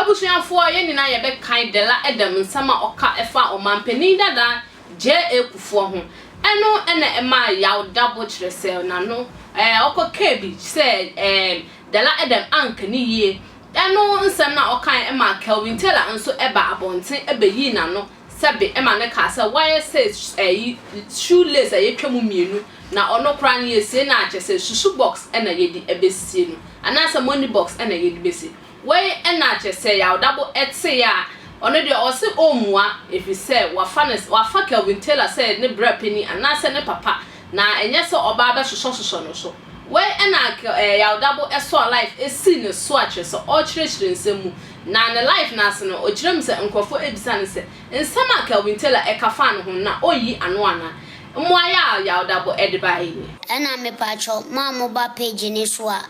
Abusuafo ye nyina ye be kan dela edem nsama oka efa omampani dada je ekufo ho eno ena ema yaw Dabo chresel na no okọ bi se dela edem ankani yie eno nsem na okan ema Kelvin Taylor nso eba abonten ebe yi na no sebe ema ne ka se why say shoelace ayetwamu mienu na ono kra ne yesi na achese susu box ena yedi ebesie no anasa money box ena yedi besi we ena achese yaw Dabo etse ya ono de o se omua if you say wafa Kelvin Taylor say ne bra penny anasa ne papa na enye se oba ba soso no so we ena yaw Dabo eso life esi ne so achese o chirechire nsemu na ne life na se no o kirem se nkofo ebisa ne se nsema Kelvin Taylor ekafa no ho na oyi ano ana moya yaw Dabo edibai ena me pacho mamu ba page ni so a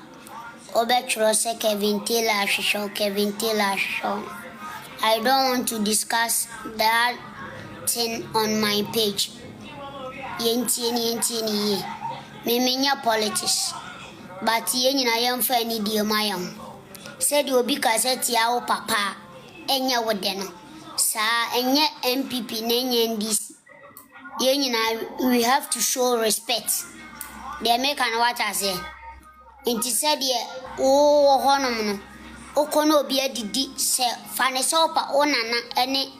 obetro se Kelvin Taylor show Kelvin Taylor show. I don't want to discuss that thing on my page. Yenti ye. Memenya politics. But ye nyina yemfa ni die mayam. Said obi ka set ya o papa enya wode no. Sa enye MPP na enye NDC. Ye nyina we have to show respect. They make an what I say. Inti said ye o honom no. Okono obi adidi se fanesopa onana ene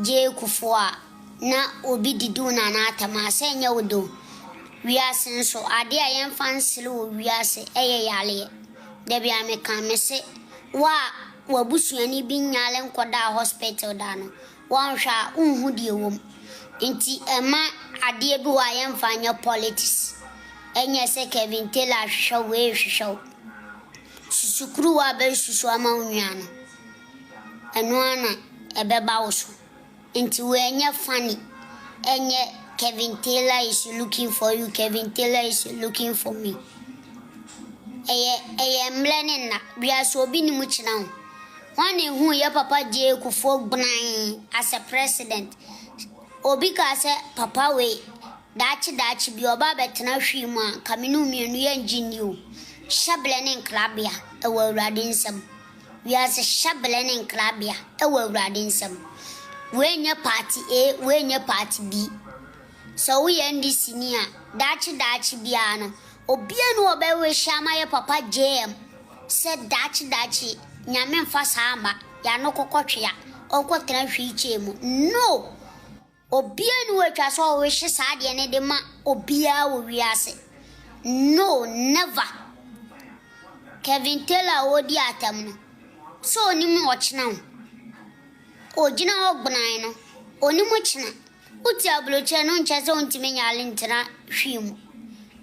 je kufua na obi didu na na atama se nya wodo wiase nso ade a yen fansele wo wiase eye yale de bia me kan me se wa wabusuani bi nyale nkoda hospital da no wan hwa unhu die wom nti ema ade bi wa yen fanya politics enye se Kelvin Taylor hwehwe susukuru wa be susu ama unwana eno ana ebeba woso nti we enye funny enye Kelvin Taylor is looking for you, Kelvin Taylor is looking for me eye mlene na bia so obi ni mu kina ho wane hu ye papa je kufo gban as a president obi ka se papa we dachi bi oba betena hwimu a kamenu mienu ye engineer Shablenin Clabia, a well radinsum. We are the Shablenin Clabia, a well radinsum. When your party A, when your party B. So we end this senior, Dachi Biano, Obiano Bewe Shama, papa J.M. said Dachi, Yamen Fasama, Yanoko Kochia, or what can I reach him? No. Obiano, which I saw wishes had any dema, Obia will reassay. No, never. Kelvin Taylor odi atam no so oni mu ochina o gina ogbana no oni mu china uti abloche no nchese ontime nyale ntina hwim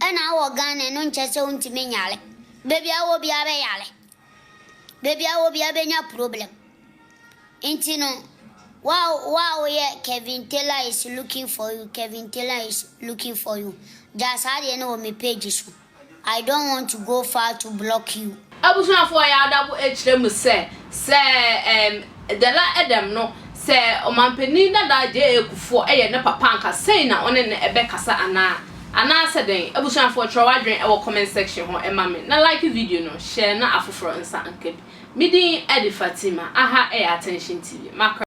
ena awo Ghana no nchese ontime nyale bebi awo bia be yale bebi awo bia be nya problem enti no wow yeah Kelvin Taylor is looking for you, Kelvin Taylor is looking for you. Just how you know me pages. I don't want to go far to block you. Abusuafo ya Dabo echirem se dela edem no se omampani dada je ekufo eye ne papa anka sei na one ne ebe kasa ana se den abusuafo tro wadwen e wo comment section ho e ma me na like video no share na afoforo nsa anka bi midin Edi Fatima aha attention TV makra